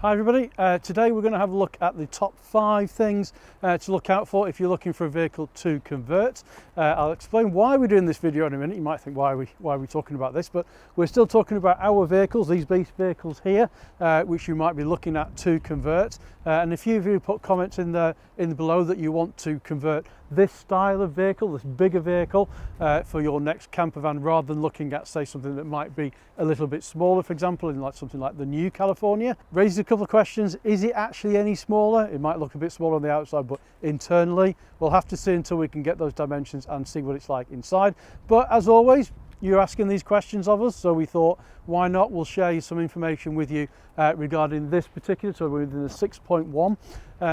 Hi everybody, today we're going to have a look at the top 5 things to look out for if you're looking for a vehicle to convert. I'll explain why we're doing this video in a minute. You might think why are we talking about this, but we're still talking about our vehicles, these beast vehicles here, which you might be looking at to convert. And a few of you put comments in below that you want to convert this style of vehicle, this bigger vehicle, for your next camper van, rather than looking at, say, something that might be a little bit smaller, for example, in like something like the new California. Raises a couple of questions. Is it actually any smaller? It might look a bit smaller on the outside, but internally we'll have to see until we can get those dimensions and see what it's like inside. But as always, you're asking these questions of us, so we thought, why not? We'll share some information with you regarding this particular, so we're within the 6.1.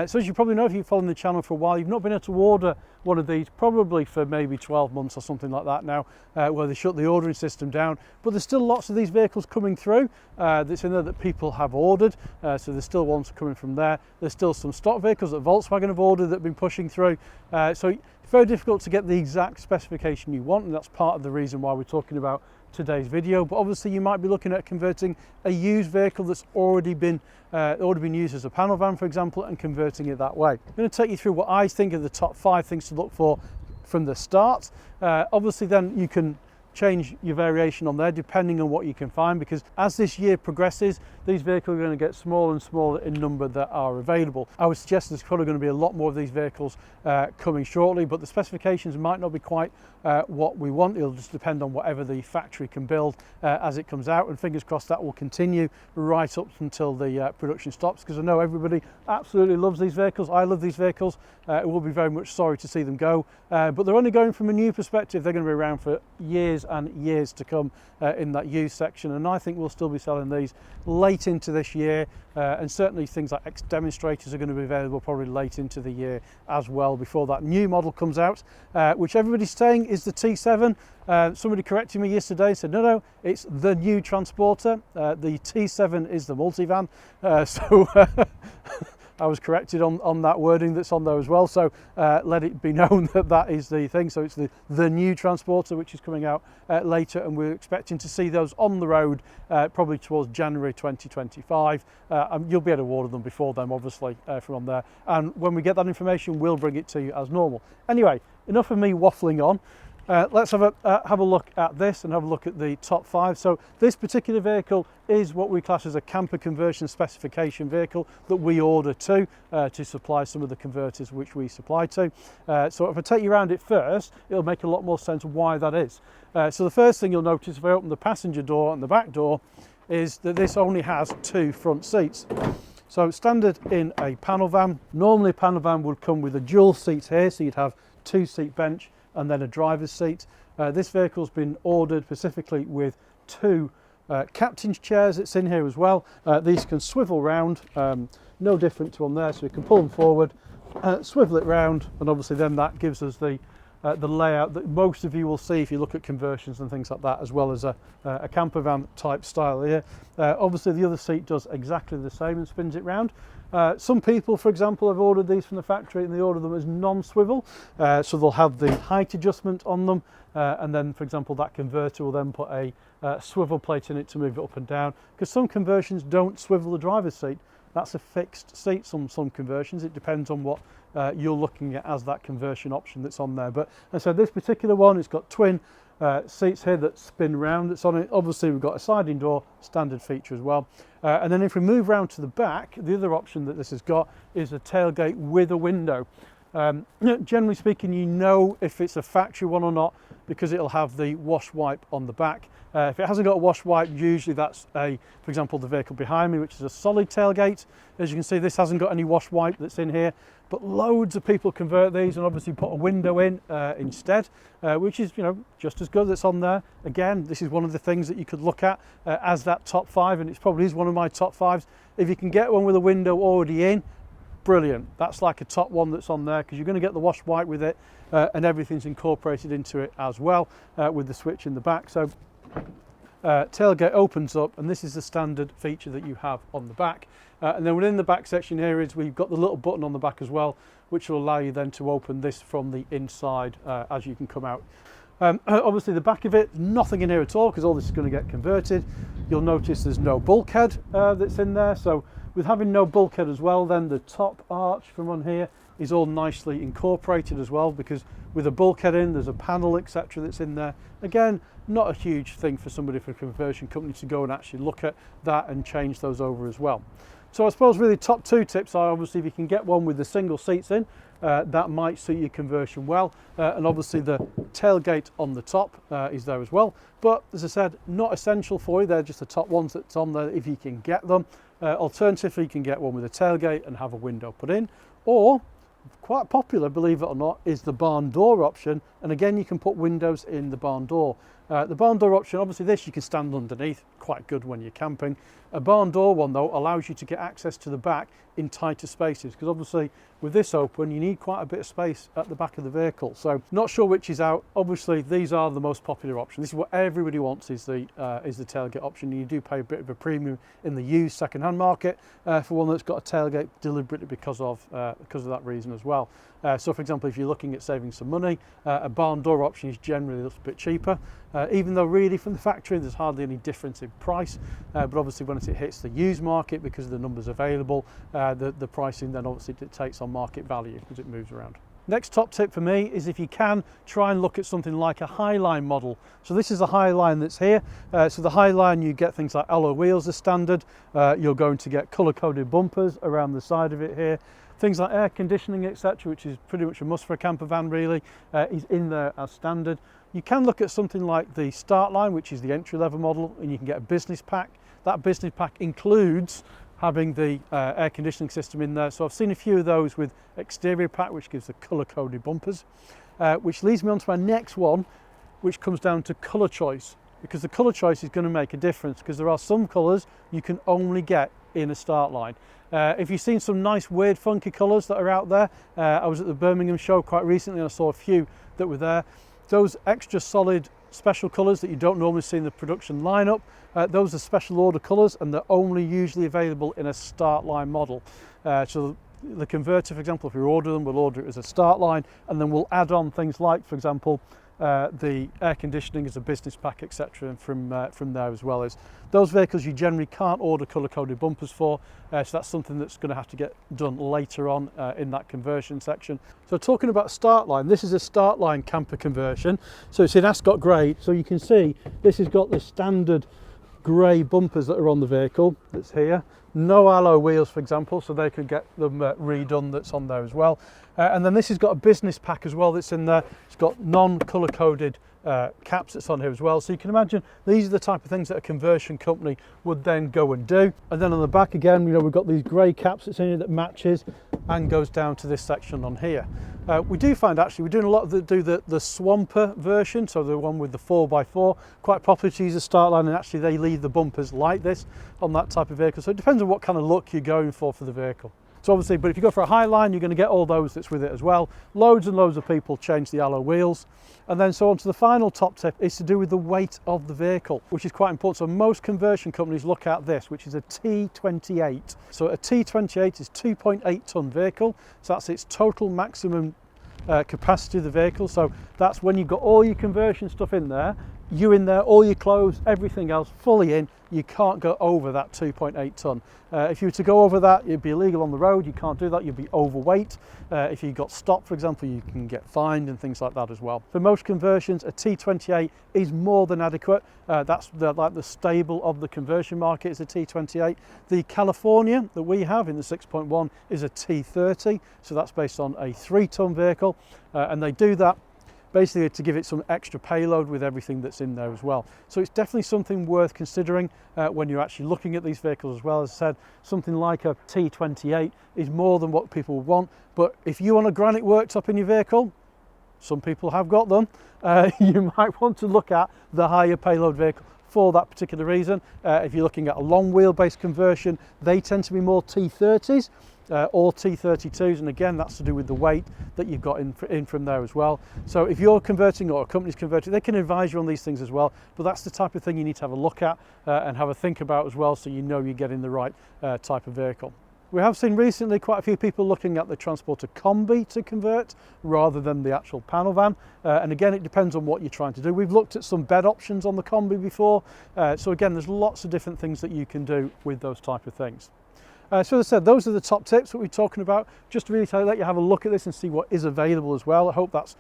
So as you probably know, if you've followed the channel for a while, you've not been able to order one of these probably for maybe 12 months or something like that now, where they shut the ordering system down. But there's still lots of these vehicles coming through that's in there that people have ordered. So there's still ones coming from there. There's still some stock vehicles that Volkswagen have ordered that have been pushing through. So it's very difficult to get the exact specification you want, and that's part of the reason why we're talking about today's video. But obviously you might be looking at converting a used vehicle that's already been used as a panel van, for example, and converting it that way. I'm going to take you through what I think are the top 5 things to look for from the start. Obviously then you can change your variation on there depending on what you can find, because as this year progresses, these vehicles are going to get smaller and smaller in number that are available. I would suggest there's probably going to be a lot more of these vehicles coming shortly, but the specifications might not be quite what we want. It'll just depend on whatever the factory can build as it comes out, and fingers crossed that will continue right up until the production stops, because I know everybody absolutely loves these vehicles. I love these vehicles. It will be very much sorry to see them go, but they're only going from a new perspective. They're going to be around for years and years to come in that used section, and I think we'll still be selling these late into this year, and certainly things like ex-demonstrators are going to be available probably late into the year as well, before that new model comes out, which everybody's saying is the T7. Somebody corrected me yesterday and said no, it's the new Transporter. The T7 is the Multivan, so I was corrected on that wording that's on there as well, so let it be known that that is the thing. So it's the new Transporter, which is coming out later, and we're expecting to see those on the road probably towards January 2025. You'll be able to order them before then, obviously, from on there, and when we get that information we'll bring it to you as normal. Anyway, enough of me waffling on. Let's have a look at this and have a look at the top 5. So this particular vehicle is what we class as a camper conversion specification vehicle that we order to supply some of the converters which we supply to. So if I take you around it first, it'll make a lot more sense why that is. So the first thing you'll notice if I open the passenger door and the back door is that this only has 2 front seats. So standard in a panel van, normally a panel van would come with a dual seat here, so you'd have 2-seat bench and then a driver's seat. This vehicle's been ordered specifically with 2 captain's chairs. It's in here as well. These can swivel round, no different to on there, so we can pull them forward, swivel it round, and obviously then that gives us the layout that most of you will see if you look at conversions and things like that, as well as a camper van type style here. Obviously the other seat does exactly the same and spins it round. Some people, for example, have ordered these from the factory and they order them as non-swivel, so they'll have the height adjustment on them, and then, for example, that converter will then put a swivel plate in it to move it up and down, because some conversions don't swivel the driver's seat. That's a fixed seat. Some conversions, it depends on what you're looking at as that conversion option that's on there. But and so this particular one, it's got twin seats here that spin round. It's on it. Obviously we've got a sliding door, standard feature as well. And then if we move round to the back, the other option that this has got is a tailgate with a window. Generally speaking, you know if it's a factory one or not because it'll have the wash wipe on the back. If it hasn't got a wash wipe, usually that's for example, the vehicle behind me, which is a solid tailgate. As you can see, this hasn't got any wash wipe that's in here, but loads of people convert these and obviously put a window in instead, which is, you know, just as good. That's on there. Again, this is one of the things that you could look at as that top 5, and it's probably is one of my top 5s. If you can get one with a window already in, brilliant. That's like a top one that's on there, because you're going to get the wash wipe with it, and everything's incorporated into it as well, with the switch in the back. So tailgate opens up, and this is the standard feature that you have on the back. And then within the back section here is we've got the little button on the back as well, which will allow you then to open this from the inside as you can come out. Obviously the back of it, nothing in here at all, because all this is going to get converted. You'll notice there's no bulkhead that's in there, so With having no bulkhead as well, then the top arch from on here is all nicely incorporated as well, because with a bulkhead in, there's a panel, etc. that's in there. Again, not a huge thing for somebody for a conversion company to go and actually look at that and change those over as well. So I suppose really top two tips are obviously if you can get one with the single seats in, that might suit your conversion well, and obviously the tailgate on the top is there as well, but as I said, not essential for you. They're just the top ones that's on there if you can get them. Alternatively, you can get one with a tailgate and have a window put in, or quite popular, believe it or not, is the barn door option, and again you can put windows in the barn door. The barn door option, obviously this you can stand underneath, quite good when you're camping. A barn door one though allows you to get access to the back in tighter spaces, because obviously with this open you need quite a bit of space at the back of the vehicle. So not sure which is out. Obviously these are the most popular option. This is what everybody wants, is the tailgate option. You do pay a bit of a premium in the used second-hand market for one that's got a tailgate deliberately because of that reason as well. So for example, if you're looking at saving some money, a barn door option is generally a little bit cheaper, even though really from the factory there's hardly any difference in price, but obviously when it hits the used market, because of the numbers available, the pricing then obviously dictates on market value as it moves around. Next top tip for me is, if you can, try and look at something like a Highline model. So this is a Highline that's here. So the Highline, you get things like alloy wheels as standard. You're going to get colour-coded bumpers around the side of it here. Things like air conditioning, etc., which is pretty much a must for a camper van really, is in there as standard. You can look at something like the Start Line, which is the entry-level model, and you can get a business pack. That business pack includes having the air conditioning system in there. So I've seen a few of those with exterior pack, which gives the colour-coded bumpers, which leads me on to my next one, which comes down to colour choice, because the colour choice is going to make a difference, because there are some colours you can only get in a Start Line. If you've seen some nice weird funky colours that are out there, I was at the Birmingham show quite recently and I saw a few that were there. Those extra solid special colours that you don't normally see in the production lineup, those are special order colours, and they're only usually available in a Start Line model. So the converter, for example, if we order them, we'll order it as a Start Line, and then we'll add on things like, for example, the air conditioning as a business pack, etc., from there, as well as those vehicles you generally can't order colour-coded bumpers for, so that's something that's going to have to get done later on in that conversion section. So talking about Start Line, this is a Start Line camper conversion, so it's in Ascot grey. So you can see this has got the standard grey bumpers that are on the vehicle that's here. No alloy wheels, for example, so they could get them redone, that's on there as well. And then this has got a business pack as well that's in there. It's got non-colour coded caps that's on here as well. So you can imagine these are the type of things that a conversion company would then go and do. And then on the back again, you know, we've got these grey caps that's in here that matches and goes down to this section on here. We do find actually we're doing a lot of the Swamper version, so the one with the 4x4, quite popular to use a Start Line, and actually they leave the bumpers like this on that type of vehicle. So it depends on what kind of look you're going for the vehicle. So obviously, but if you go for a Highline, you're going to get all those that's with it as well. Loads and loads of people change the alloy wheels. And then so on to the final top tip is to do with the weight of the vehicle, which is quite important. So most conversion companies look at this, which is a T28. So a T28 is 2.8 ton vehicle. So that's its total maximum capacity of the vehicle. So that's when you've got all your conversion stuff in there, you in there, all your clothes, everything else fully in. You can't go over that 2.8 ton. If you were to go over that, it'd be illegal on the road. You can't do that. You'd be overweight. If you got stopped, for example, you can get fined and things like that as well. For most conversions, a T28 is more than adequate. That's like the stable of the conversion market is a T28. The California that we have in the 6.1 is a T30. So that's based on a 3-ton vehicle. And they do that basically to give it some extra payload with everything that's in there as well. So it's definitely something worth considering when you're actually looking at these vehicles as well. As I said, something like a T28 is more than what people want, but if you want a granite worktop in your vehicle, some people have got them, you might want to look at the higher payload vehicle for that particular reason. If you're looking at a long wheelbase conversion, they tend to be more T30s. Or T32s, and again that's to do with the weight that you've got in from there as well. So if you're converting or a company's converting, they can advise you on these things as well, but that's the type of thing you need to have a look at and have a think about as well, so you know you're getting the right type of vehicle. We have seen recently quite a few people looking at the Transporter Combi to convert rather than the actual panel van, and again it depends on what you're trying to do. We've looked at some bed options on the Combi before, so again there's lots of different things that you can do with those type of things. So as I said, those are the top tips that we're talking about, just to really let you have a look at this and see what is available as well. I hope that's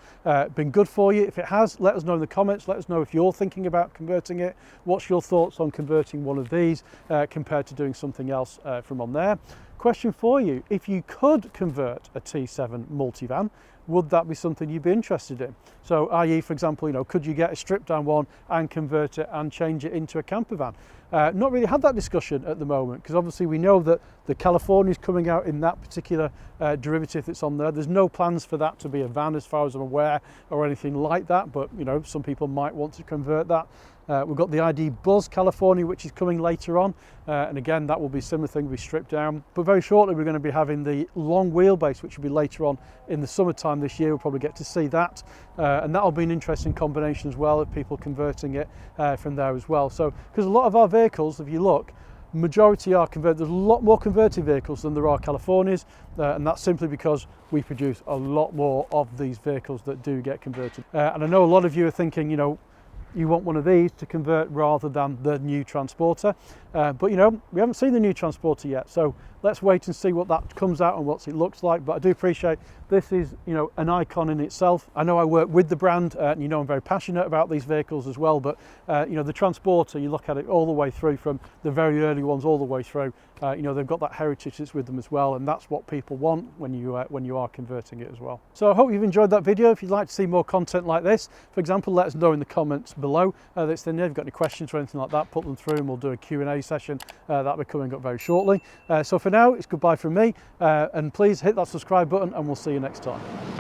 been good for you. If it has, let us know in the comments. Let us know if you're thinking about converting it. What's your thoughts on converting one of these compared to doing something else from on there? Question for you: if you could convert a T7 Multivan, would that be something you'd be interested in? So, i.e., for example, could you get a stripped down one and convert it and change it into a camper van? Not really had that discussion at the moment, because obviously we know that the California is coming out in that particular derivative that's on there. There's no plans for that to be a van as far as I'm aware, or anything like that, but some people might want to convert that. We've got the ID Buzz California, which is coming later on, and again that will be a similar thing, will be stripped down. But very shortly we're going to be having the long wheelbase, which will be later on in the summertime this year. We'll probably get to see that, and that'll be an interesting combination as well, of people converting it from there as well. So because a lot of our vehicles, if you look, majority are converted. There's a lot more converted vehicles than there are Californias, and that's simply because we produce a lot more of these vehicles that do get converted. And I know a lot of you are thinking, you want one of these to convert rather than the new Transporter, but we haven't seen the new Transporter yet, so let's wait and see what that comes out and what it looks like. But I do appreciate this is an icon in itself. I know I work with the brand, and I'm very passionate about these vehicles as well, but the Transporter, you look at it all the way through, from the very early ones all the way through, they've got that heritage that's with them as well, and that's what people want when you are converting it as well. So I hope you've enjoyed that video. If you'd like to see more content like this, for example, let us know in the comments below that's in there. If you've got any questions or anything like that, put them through and we'll do a Q&A session. That'll be coming up very shortly. So for now, it's goodbye from me, and please hit that subscribe button and we'll see you next time.